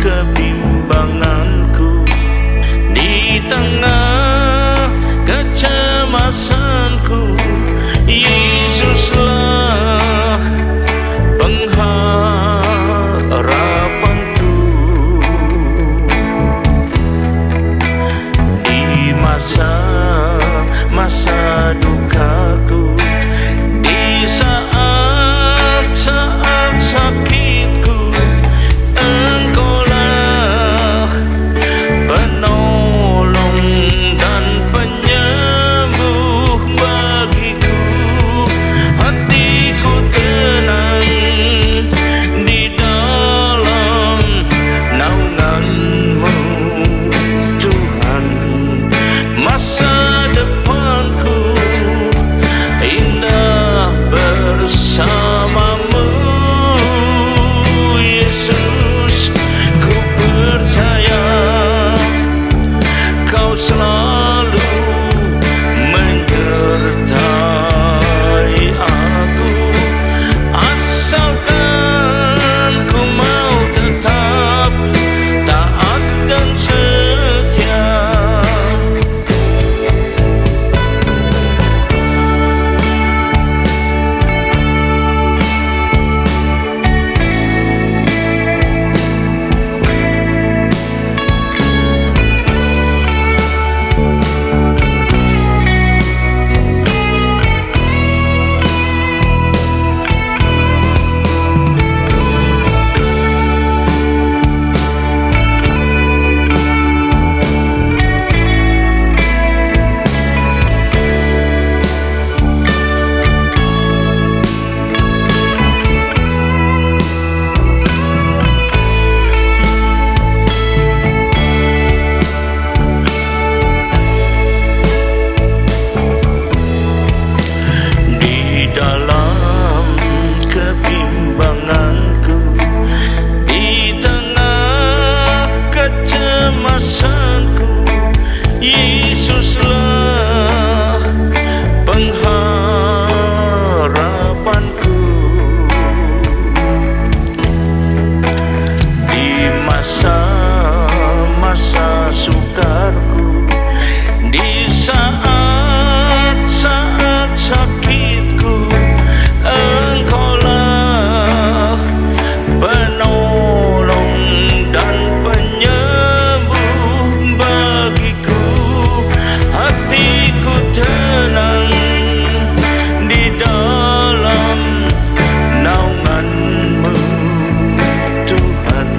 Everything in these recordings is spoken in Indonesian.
kebimbanganku, di tengah kecemasanku, Yesuslah pengharapanku. Di masa dukaku, di saat sakitku, Engkaulah penolong dan penyembuh bagiku. Hatiku tenang di dalam naungan-Mu, Tuhan. Masa depanku indah bersama-Mu, Yesus. Ku percaya Kau selalu menyertai aku, asalkan ku mau tetap taat dan setia. Dalam kebimbanganku, di tengah kecemasanku, Yesuslah pengharapanku. Di masa sukarku, di saat sakitku, Engkaulah penolong dan penyembuh bagiku. Hatiku tenang di dalam naungan-Mu, Tuhan.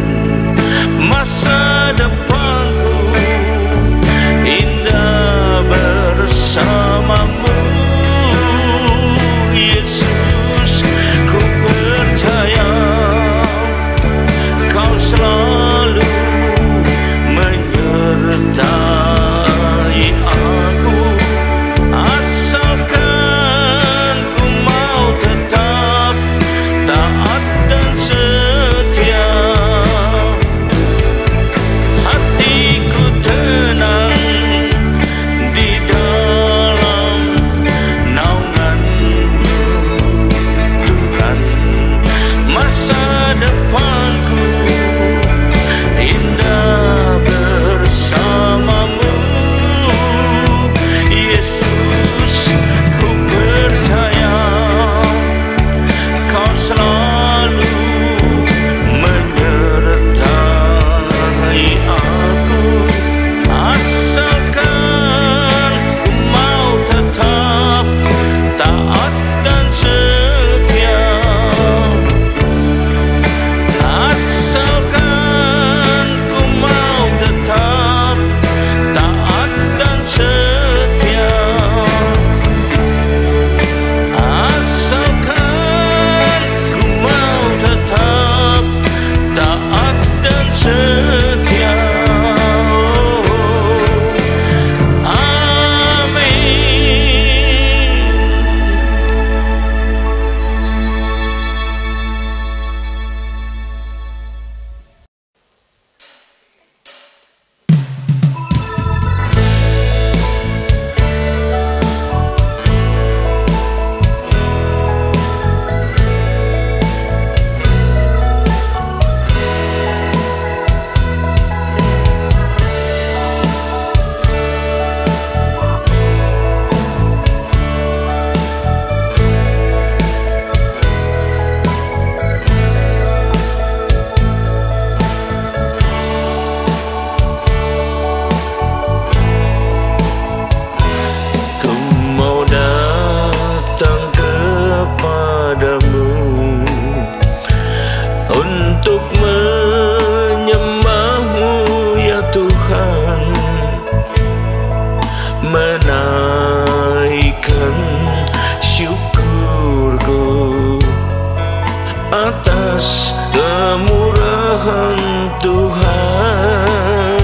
Tuhan, Tuhan,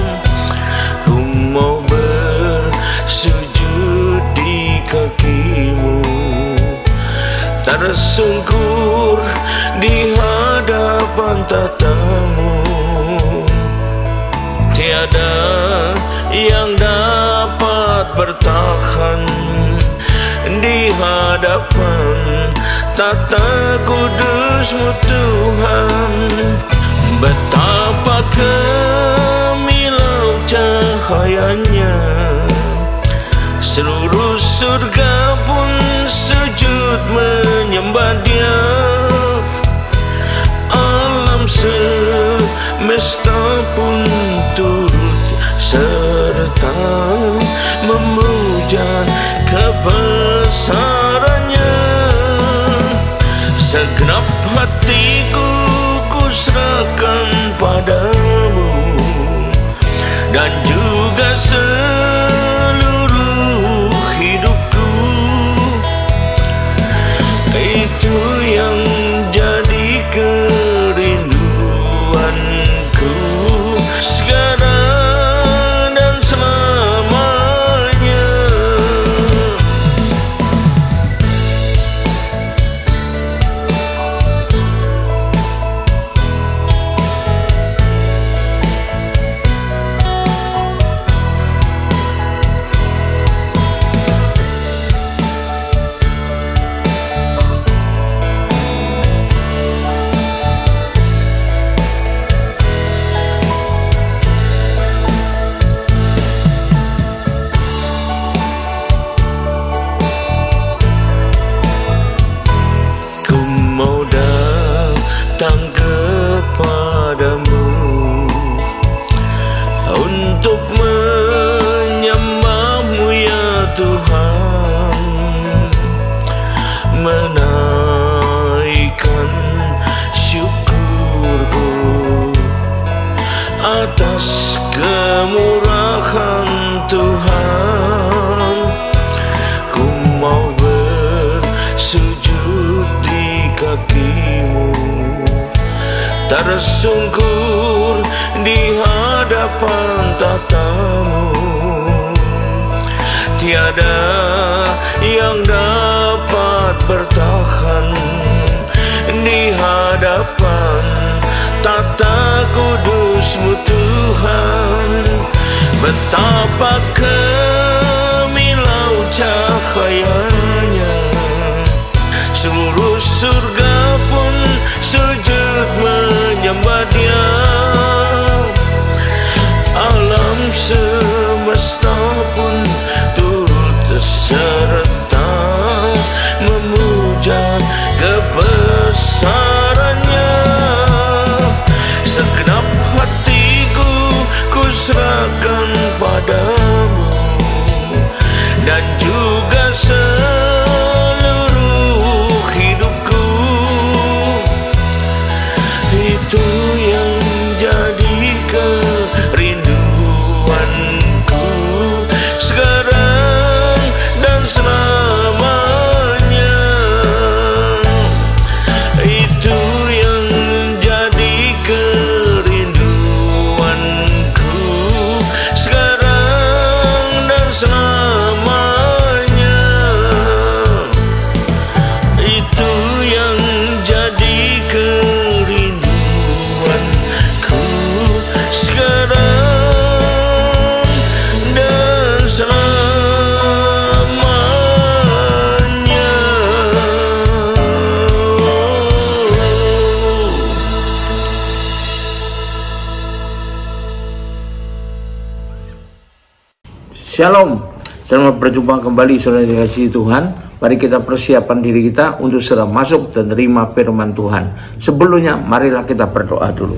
ku mau bersujud di kaki-Mu, tersungkur di hadapan tata-Mu. Tiada yang dapat bertahan di hadapan tata kudus-Mu, Tuhan. Betapa kemilau cahayanya, seluruh surga pun sujud menyembah Dia. Alam semesta pun turut serta memuja kebesarannya. Segenap hatiku kuserahkan padamu, dan juga seluruh hidupku. Itu yang jadi kerinduanku sekarang dan selamanya. Datang kepadamu untuk menyembah-Mu ya Tuhan, menaikkan syukurku atas kemurahan Tuhan. Ku mau bersujud di kaki-Mu, tersungkur di hadapan tata-Mu. Tiada yang dapat bertahan di hadapan tata kudus-Mu, Tuhan. Betapa kemilau cahayanya, seluruh surga pun sujud menyembah Dia. Alam semesta pun turut serta memuja kebesarannya. Segenap hatiku kuserahkan padamu, dan juga seluruh hidupku. Itu yang jadi kerinduanku sekarang dan selamanya. Itu yang jadi kerinduanku sekarang dan selamanya. Itu yang jadi kerinduanku sekarang dan selamanya. Shalom, selamat berjumpa kembali saudara dikasihi Tuhan. Mari kita persiapkan diri kita untuk segera masuk dan terima firman Tuhan. Sebelumnya marilah kita berdoa dulu.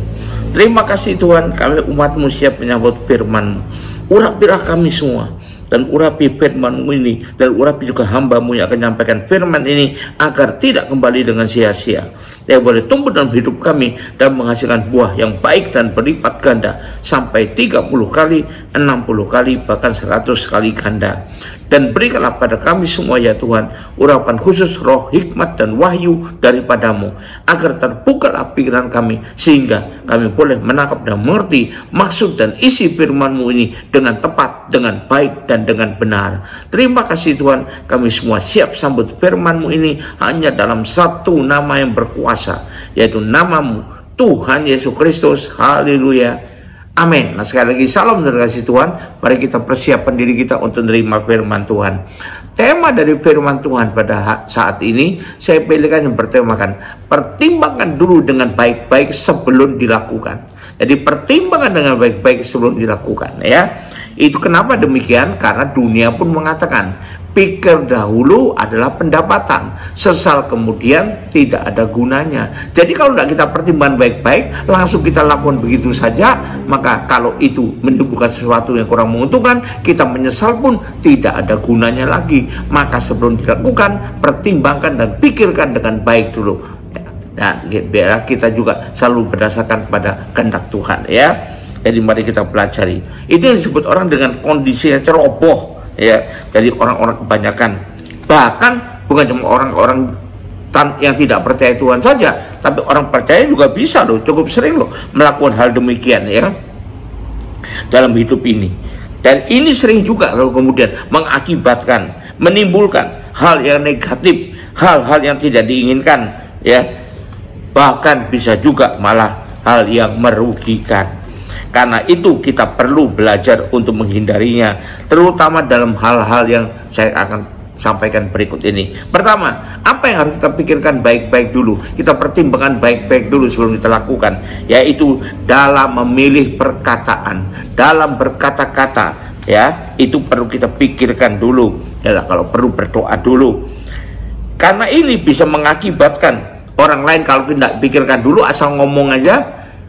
Terima kasih Tuhan, kami umat-Mu siap menyambut firman-Mu. Urapilah kami semua, dan urapi firman-Mu ini, dan urapi juga hamba-Mu yang akan menyampaikan firman ini, agar tidak kembali dengan sia-sia. Dia boleh tumbuh dalam hidup kami dan menghasilkan buah yang baik dan berlipat ganda sampai 30 kali, 60 kali, bahkan 100 kali ganda. Dan berikanlah pada kami semua ya Tuhan urapan khusus roh hikmat dan wahyu daripadamu, agar terbukalah pikiran kami sehingga kami boleh menangkap dan mengerti maksud dan isi firman-Mu ini dengan tepat, dengan baik, dan dengan benar. Terima kasih Tuhan, kami semua siap sambut firman-Mu ini hanya dalam satu nama yang berkuasa, yaitu nama-Mu Tuhan Yesus Kristus. Haleluya. Amin. Nah, sekali lagi salam dan kasih Tuhan. Mari kita persiapkan diri kita untuk menerima firman Tuhan. Tema dari firman Tuhan pada saat ini saya pilihkan yang bertemakan pertimbangkan dulu dengan baik-baik sebelum dilakukan. Jadi pertimbangkan dengan baik-baik sebelum dilakukan, ya. Itu kenapa demikian? Karena dunia pun mengatakan pikir dahulu adalah pendapatan, sesal kemudian tidak ada gunanya. Jadi kalau tidak kita pertimbangkan baik-baik, langsung kita lakukan begitu saja, maka kalau itu menimbulkan sesuatu yang kurang menguntungkan, kita menyesal pun tidak ada gunanya lagi. Maka sebelum dilakukan, pertimbangkan dan pikirkan dengan baik dulu. Dan biar kita juga selalu berdasarkan pada kehendak Tuhan, ya. Jadi mari kita pelajari. Itu yang disebut orang dengan kondisinya ceroboh, ya. Jadi orang-orang kebanyakan, bahkan bukan cuma orang-orang yang tidak percaya Tuhan saja, tapi orang percaya juga bisa loh, cukup sering loh melakukan hal demikian, ya, dalam hidup ini. Dan ini sering juga kalau kemudian mengakibatkan, menimbulkan hal yang negatif, hal-hal yang tidak diinginkan, ya. Bahkan bisa juga malah hal yang merugikan. Karena itu kita perlu belajar untuk menghindarinya, terutama dalam hal-hal yang saya akan sampaikan berikut ini. Pertama, apa yang harus kita pikirkan baik-baik dulu, kita pertimbangkan baik-baik dulu sebelum kita lakukan, yaitu dalam memilih perkataan, dalam berkata-kata, ya, itu perlu kita pikirkan dulu, ya, kalau perlu berdoa dulu. Karena ini bisa mengakibatkan orang lain kalau tidak pikirkan dulu, asal ngomong aja,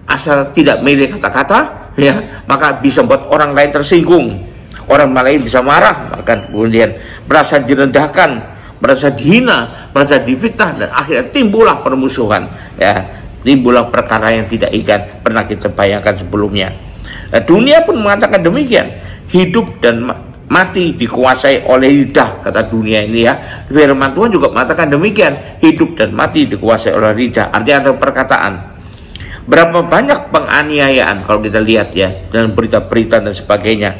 asal tidak milih kata-kata, ya, maka bisa buat orang lain tersinggung, orang lain bisa marah, bahkan kemudian merasa direndahkan, merasa dihina, merasa difitnah, dan akhirnya timbullah permusuhan, ya, timbullah perkara yang tidak ingin pernah kita bayangkan sebelumnya. Nah, dunia pun mengatakan demikian, hidup dan mati dikuasai oleh lidah, kata dunia ini, ya. Firman Tuhan juga mengatakan demikian, hidup dan mati dikuasai oleh lidah, artinya ada perkataan. Berapa banyak penganiayaan kalau kita lihat, ya, dan berita-berita dan sebagainya,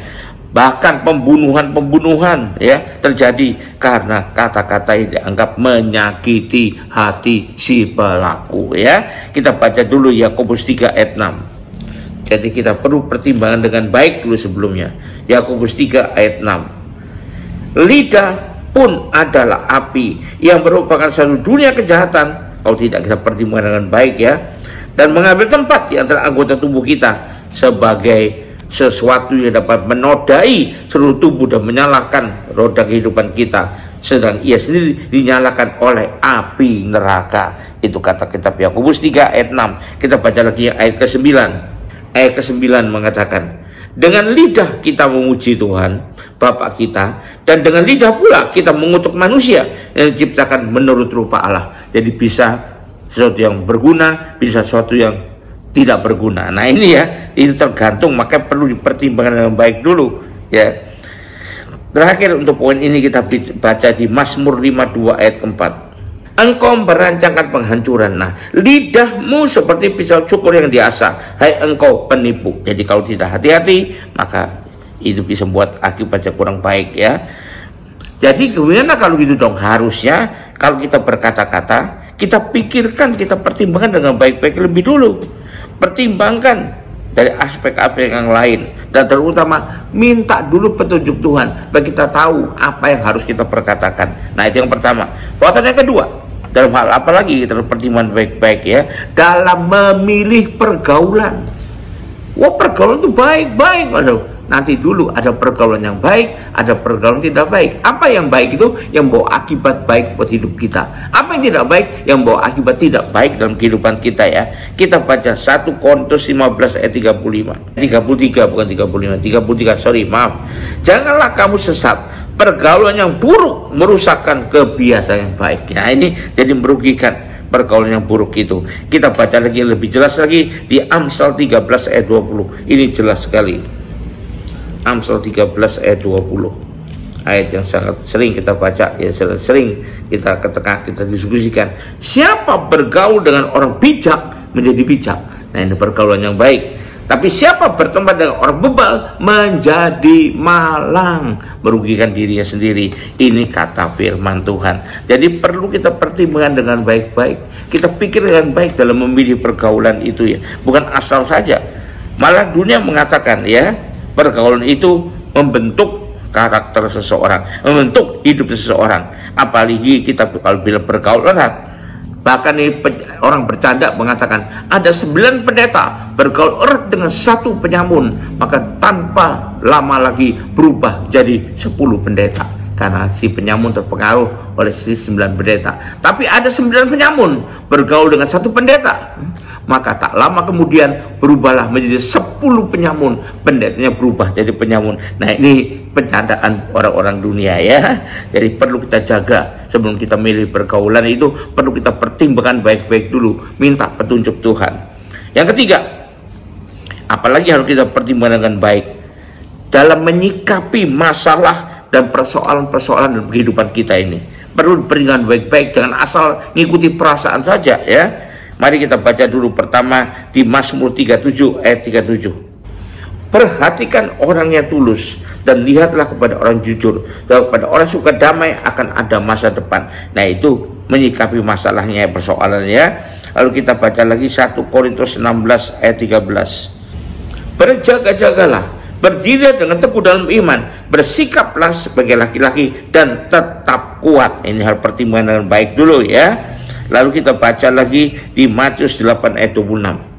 bahkan pembunuhan-pembunuhan, ya, terjadi karena kata-kata yang dianggap menyakiti hati si pelaku, ya. Kita baca dulu Yakobus 3 ayat 6. Jadi kita perlu pertimbangan dengan baik dulu sebelumnya. Yakobus 3 ayat 6. Lidah pun adalah api yang merupakan satu dunia kejahatan kalau tidak kita pertimbangkan dengan baik, ya, dan mengambil tempat di antara anggota tubuh kita sebagai sesuatu yang dapat menodai seluruh tubuh dan menyalakan roda kehidupan kita, sedang ia sendiri dinyalakan oleh api neraka. Itu kata kitab Yakobus 3 ayat 6. Kita baca lagi ayat ke-9. Ayat ke-9 mengatakan, dengan lidah kita memuji Tuhan Bapa kita, dan dengan lidah pula kita mengutuk manusia yang diciptakan menurut rupa Allah. Jadi bisa sesuatu yang berguna, bisa sesuatu yang tidak berguna. Nah ini, ya, itu tergantung, maka perlu dipertimbangkan dengan baik dulu, ya. Terakhir untuk poin ini kita baca di Mazmur 52 ayat keempat. Engkau merancangkan penghancuran. Nah, lidahmu seperti pisau cukur yang diasah, hai engkau penipu. Jadi kalau tidak hati-hati, maka itu bisa buat akibatnya kurang baik, ya. Jadi gimana kalau gitu dong? Harusnya kalau kita berkata-kata, kita pikirkan, kita pertimbangkan dengan baik-baik lebih dulu. Pertimbangkan dari aspek-aspek yang lain, dan terutama minta dulu petunjuk Tuhan bagi kita tahu apa yang harus kita perkatakan. Nah, itu yang pertama. Poin yang kedua, dalam hal apa lagi kita pertimbangkan baik-baik, ya, dalam memilih pergaulan. Wah, pergaulan itu baik-baik, waduh. Nanti dulu ada pergaulan yang baik, ada pergaulan tidak baik. Apa yang baik itu yang bawa akibat baik buat hidup kita. Apa yang tidak baik yang bawa akibat tidak baik dalam kehidupan kita, ya. Kita baca 1 Korintus 15 ayat 35. 33 bukan 35, 33, sorry, maaf. Janganlah kamu sesat. Pergaulan yang buruk merusakkan kebiasaan yang baik. Nah, ini jadi merugikan pergaulan yang buruk itu. Kita baca lagi lebih jelas lagi di Amsal 13 ayat 20. Ini jelas sekali. Amsal 13 ayat 20. Ayat yang sangat sering kita baca, ya sering kita diskusikan. Siapa bergaul dengan orang bijak menjadi bijak. Nah, ini pergaulan yang baik. Tapi siapa berteman dengan orang bebal menjadi malang, merugikan dirinya sendiri. Ini kata firman Tuhan. Jadi perlu kita pertimbangkan dengan baik-baik. Kita pikir dengan baik dalam memilih pergaulan itu, ya. Bukan asal saja. Malah dunia mengatakan, ya, pergaulan itu membentuk karakter seseorang, membentuk hidup seseorang. Apalagi kita kalau bila bergaul erat. Bahkan orang bercanda mengatakan ada 9 pendeta bergaul erat dengan 1 penyamun, maka tanpa lama lagi berubah jadi 10 pendeta karena si penyamun terpengaruh oleh si 9 pendeta. Tapi ada 9 penyamun bergaul dengan 1 pendeta, maka tak lama kemudian berubahlah menjadi 10 penyamun, pendetanya berubah jadi penyamun. Nah, ini pencandaan orang-orang dunia, ya. Jadi perlu kita jaga sebelum kita milih pergaulan itu, perlu kita pertimbangkan baik-baik dulu, minta petunjuk Tuhan. Yang ketiga, apalagi harus kita pertimbangkan dengan baik dalam menyikapi masalah dan persoalan-persoalan dalam kehidupan kita ini. Perlu pertimbangkan baik-baik, jangan asal ngikuti perasaan saja, ya. Mari kita baca dulu pertama di Mazmur 37 ayat 37. Perhatikan orang yang tulus dan lihatlah kepada orang jujur, dan kepada orang suka damai akan ada masa depan. Nah, itu menyikapi masalahnya, persoalannya. Lalu kita baca lagi 1 Korintus 16 ayat 13. Berjaga-jagalah, berdiri dengan teguh dalam iman, bersikaplah sebagai laki-laki dan tetap kuat. Ini harus pertimbangan dengan baik dulu, ya. Lalu kita baca lagi di Matius 8 ayat 26.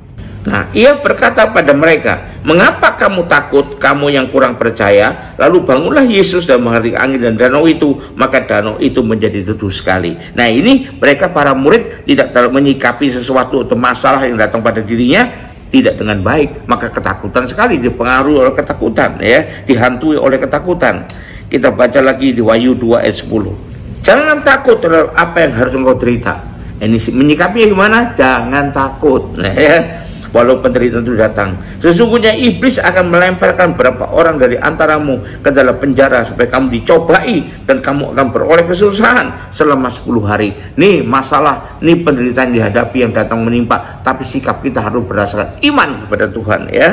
Nah, ia berkata pada mereka, mengapa kamu takut, kamu yang kurang percaya? Lalu bangunlah Yesus dan menghentikan angin dan danau itu, maka danau itu menjadi teduh sekali. Nah, ini mereka para murid tidak terlalu menyikapi sesuatu atau masalah yang datang pada dirinya tidak dengan baik, maka ketakutan sekali, dipengaruhi oleh ketakutan, ya, dihantui oleh ketakutan. Kita baca lagi di Wahyu 2 ayat 10. Jangan takut terhadap apa yang harus engkau derita. Ini menyikapinya gimana? Jangan takut. Nah, ya, walau penderitaan itu datang. Sesungguhnya iblis akan melemparkan beberapa orang dari antaramu ke dalam penjara supaya kamu dicobai dan kamu akan beroleh kesusahan selama 10 hari. Nih masalah, nih penderitaan dihadapi yang datang menimpa, tapi sikap kita harus berdasarkan iman kepada Tuhan, ya.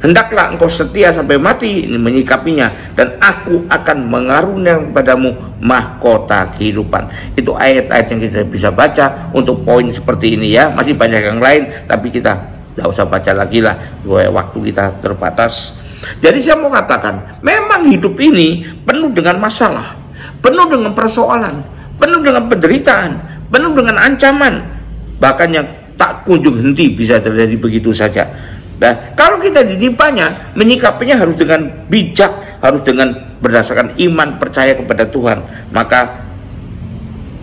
Hendaklah engkau setia sampai mati, ini menyikapinya, dan aku akan mengaruniakan kepadamu mahkota kehidupan. Itu ayat-ayat yang kita bisa baca untuk poin seperti ini, ya. Masih banyak yang lain, tapi kita tidak usah baca lagi lah, waktu kita terbatas. Jadi saya mau katakan, memang hidup ini penuh dengan masalah, penuh dengan persoalan, penuh dengan penderitaan, penuh dengan ancaman, bahkan yang tak kunjung henti bisa terjadi begitu saja. Nah, kalau kita ditimpanya, menyikapinya harus dengan bijak, harus dengan berdasarkan iman, percaya kepada Tuhan, maka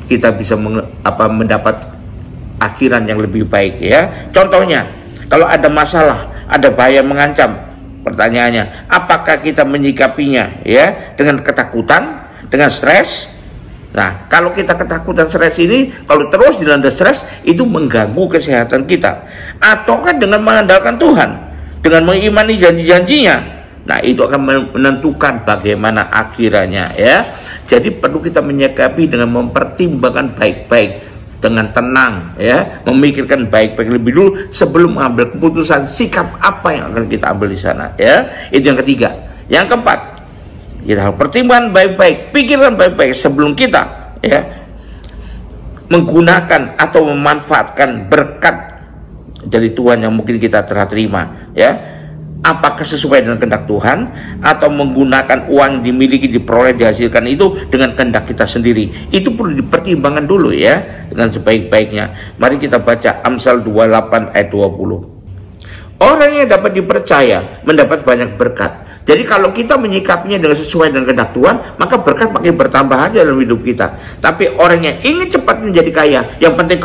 kita bisa mendapat akhiran yang lebih baik, ya. Contohnya, kalau ada masalah, ada bahaya mengancam, pertanyaannya, apakah kita menyikapinya, ya, dengan ketakutan, dengan stres? Nah, kalau kita ketakutan, stres ini, kalau terus dilanda stres, itu mengganggu kesehatan kita. Ataukah dengan mengandalkan Tuhan, dengan mengimani janji-janjinya, nah itu akan menentukan bagaimana akhirannya, ya. Jadi perlu kita menyikapi dengan mempertimbangkan baik-baik, dengan tenang, ya, memikirkan baik-baik lebih dulu sebelum mengambil keputusan sikap apa yang akan kita ambil di sana, ya. Itu yang ketiga. Yang keempat, kita harus pertimbangkan baik-baik, pikirkan baik-baik sebelum kita, ya, menggunakan atau memanfaatkan berkat dari Tuhan yang mungkin kita telah terima, ya. Apakah sesuai dengan kehendak Tuhan, atau menggunakan uang yang dimiliki, diperoleh, dihasilkan itu dengan kehendak kita sendiri. Itu perlu dipertimbangkan dulu, ya, dengan sebaik-baiknya. Mari kita baca Amsal 28 ayat 20. Orang yang dapat dipercaya mendapat banyak berkat. Jadi kalau kita menyikapinya dengan sesuai dengan kehendak Tuhan, maka berkat makin bertambah aja dalam hidup kita. Tapi orang yang ingin cepat menjadi kaya, yang penting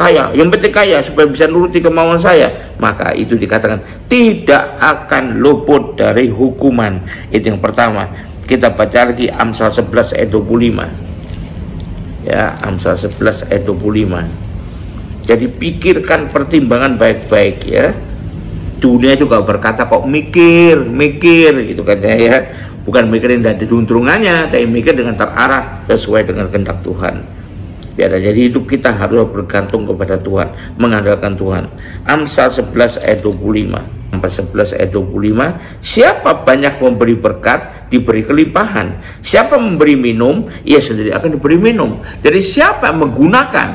kaya supaya bisa nuruti kemauan saya, maka itu dikatakan tidak akan luput dari hukuman. Itu yang pertama. Kita baca lagi Amsal 11 ayat 25. Ya, Amsal 11 ayat 25. Jadi pikirkan, pertimbangan baik-baik, ya. Dunia juga berkata kok mikir gitu katanya, ya. bukan mikirin dari juntrungannya, tapi mikir dengan terarah sesuai dengan kehendak Tuhan. Biar jadi hidup kita harus bergantung kepada Tuhan, mengandalkan Tuhan. Amsal 11 ayat 25. Amsal 11 ayat 25, siapa banyak memberi berkat, diberi kelimpahan. Siapa memberi minum, ia sendiri akan diberi minum. Jadi siapa yang menggunakan,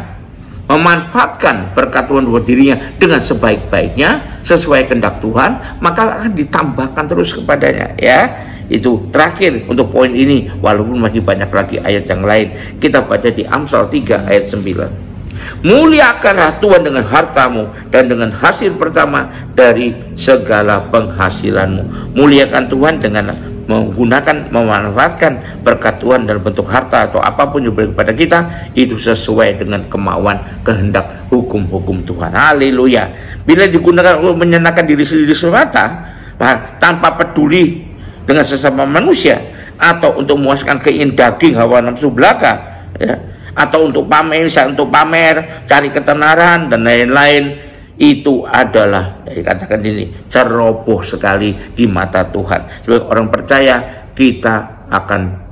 memanfaatkan berkat Tuhan buat dirinya dengan sebaik-baiknya, sesuai kehendak Tuhan, maka akan ditambahkan terus kepadanya, ya. Itu terakhir untuk poin ini, walaupun masih banyak lagi ayat yang lain. Kita baca di Amsal 3 ayat 9. Muliakanlah Tuhan dengan hartamu dan dengan hasil pertama dari segala penghasilanmu. Muliakan Tuhan dengan menggunakan, memanfaatkan berkat Tuhan dalam bentuk harta atau apapun yang diberi kepada kita, itu sesuai dengan kemauan, kehendak, hukum-hukum Tuhan. Haleluya. Bila digunakan untuk menyenangkan diri sendiri semata, tanpa peduli dengan sesama manusia, atau untuk memuaskan keinginan daging, hawa nafsu belaka, ya, atau untuk pamer, cari ketenaran dan lain-lain, itu adalah, katakan ini, ceroboh sekali di mata Tuhan. Sebagai orang percaya, kita akan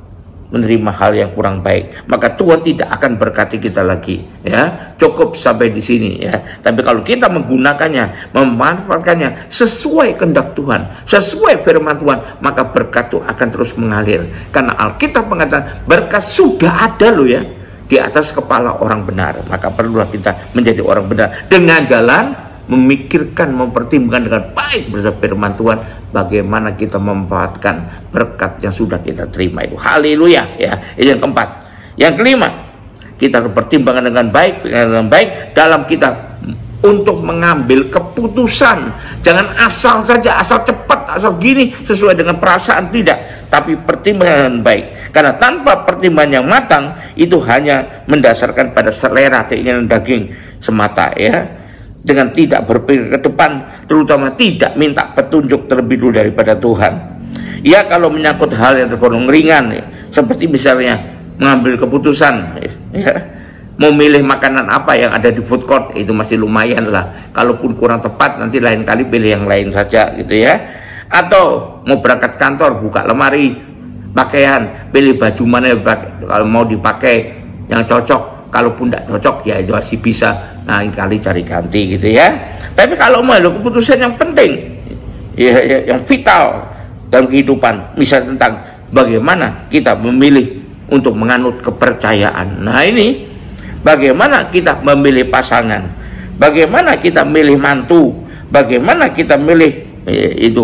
menerima hal yang kurang baik, maka Tuhan tidak akan berkati kita lagi, ya. Cukup sampai di sini, ya. Tapi kalau kita menggunakannya, memanfaatkannya sesuai kehendak Tuhan, sesuai firman Tuhan, maka berkat itu akan terus mengalir. Karena Alkitab mengatakan berkat sudah ada loh, ya, di atas kepala orang benar. Maka perlulah kita menjadi orang benar dengan jalan memikirkan, mempertimbangkan dengan baik bersama firman Tuhan, bagaimana kita memanfaatkan berkat yang sudah kita terima itu. Haleluya, ya. Ini yang keempat. Yang kelima, kita pertimbangkan dengan baik dalam kita untuk mengambil keputusan. Jangan asal saja, asal cepat, asal gini sesuai dengan perasaan, tidak, tapi pertimbangan baik. Karena tanpa pertimbangan yang matang, itu hanya mendasarkan pada selera keinginan daging semata, ya. Dengan tidak berpikir ke depan, terutama tidak minta petunjuk terlebih dulu daripada Tuhan. Ya, kalau menyangkut hal yang tergolong ringan, ya, seperti misalnya mengambil keputusan, ya, mau milih makanan apa yang ada di food court, itu masih lumayan lah. Kalaupun kurang tepat, nanti lain kali pilih yang lain saja, gitu ya. Atau mau berangkat kantor, buka lemari pakaian, pilih baju mana yang kalau mau dipakai yang cocok. Kalaupun tidak cocok, ya itu masih bisa lain kali cari ganti, gitu ya. Tapi kalau mau ada keputusan yang penting, ya, yang vital dalam kehidupan, misalnya tentang bagaimana kita memilih untuk menganut kepercayaan. Nah, ini bagaimana kita memilih pasangan, bagaimana kita memilih mantu, bagaimana kita memilih itu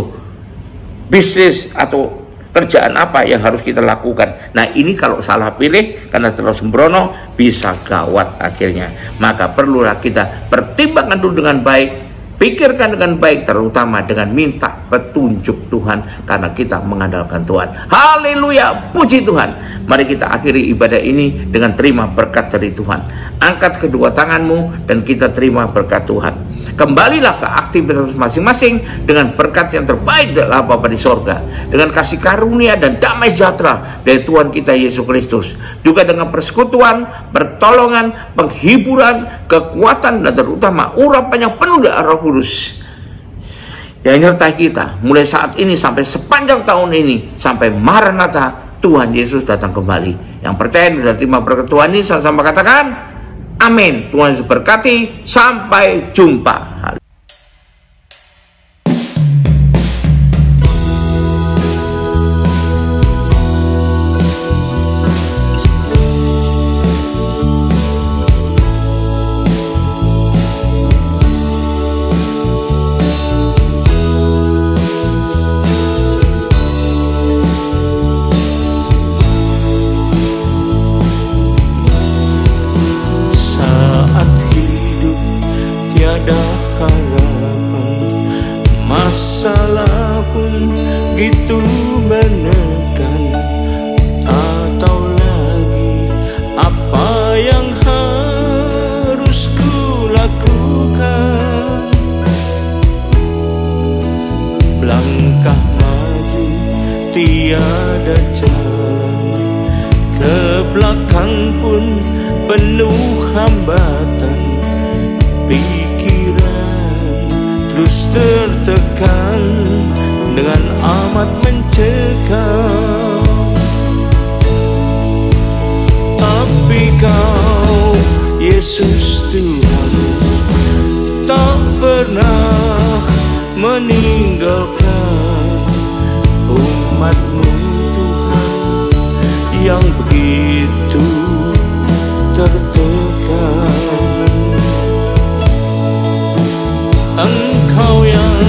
bisnis atau kerjaan apa yang harus kita lakukan. Nah, ini kalau salah pilih karena terlalu sembrono, bisa gawat akhirnya. Maka perlulah kita pertimbangkan dulu dengan baik, pikirkan dengan baik, terutama dengan minta petunjuk Tuhan, karena kita mengandalkan Tuhan. Haleluya, puji Tuhan. Mari kita akhiri ibadah ini dengan terima berkat dari Tuhan. Angkat kedua tanganmu dan kita terima berkat Tuhan. Kembalilah ke aktivitas masing-masing dengan berkat yang terbaik dari Bapa di sorga, dengan kasih karunia dan damai sejahtera dari Tuhan kita Yesus Kristus, juga dengan persekutuan, pertolongan, penghiburan, kekuatan, dan terutama urapan yang penuh dari Roh Kudus yang menyertai kita mulai saat ini sampai sepanjang tahun ini, sampai Maranatha, Tuhan Yesus datang kembali. Yang percaya dan terima berkat Tuhan ini sama-sama katakan amin. Tuhan Yesus berkati. Sampai jumpa. Masalah pun gitu menekan, tak tahu lagi apa yang harus ku lakukan. Melangkah maju tiada jalan, ke belakang pun penuh hambatan. Pikiran terus tertekan dengan amat mencekam. umat-Mu Tuhan yang begitu tertekan. Engkau yang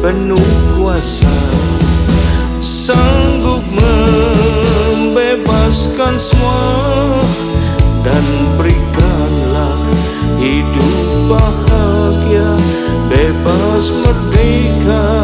penuh kuasa, sanggup membebaskan semua, dan berikanlah hidup bahagia, bebas merdeka.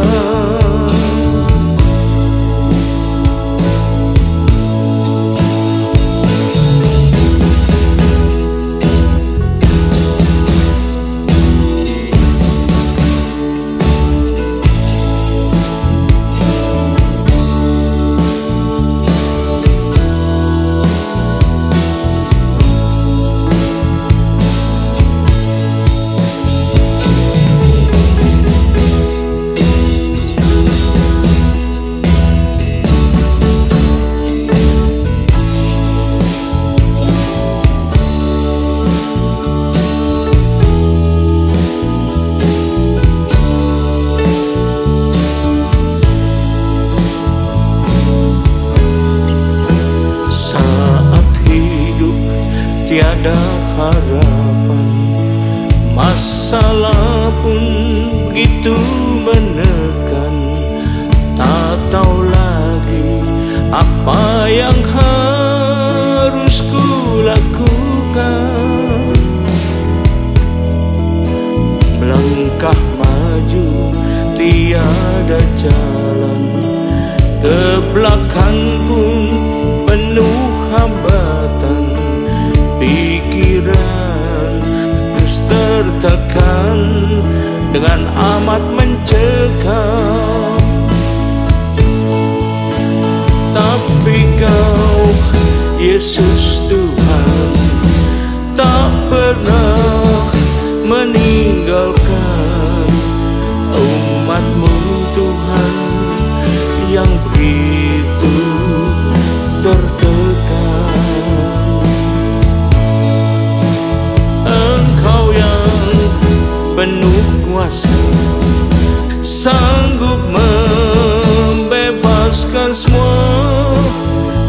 Tiada harapan, masalah pun begitu menekan. Tak tahu lagi apa yang harus ku lakukan. Melangkah maju tiada jalan, ke belakang pun penuh hambatan. Pikiran terus tertekan dengan amat mencekam. Tapi Kau, Yesus Tuhan, tak pernah meninggalkan umat-Mu Tuhan yang begitu tertekan. Penuh kuasa, sanggup membebaskan semua,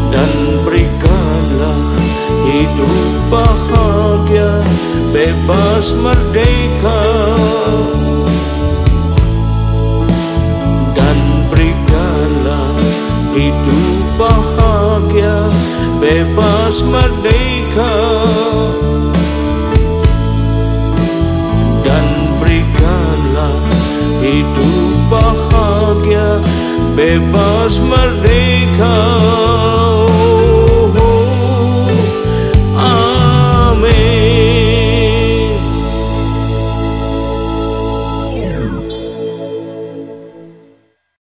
dan berikanlah hidup bahagia, bebas merdeka. Dan berikanlah hidup bahagia, bebas merdeka. Hidup bahagia, bebas merdeka.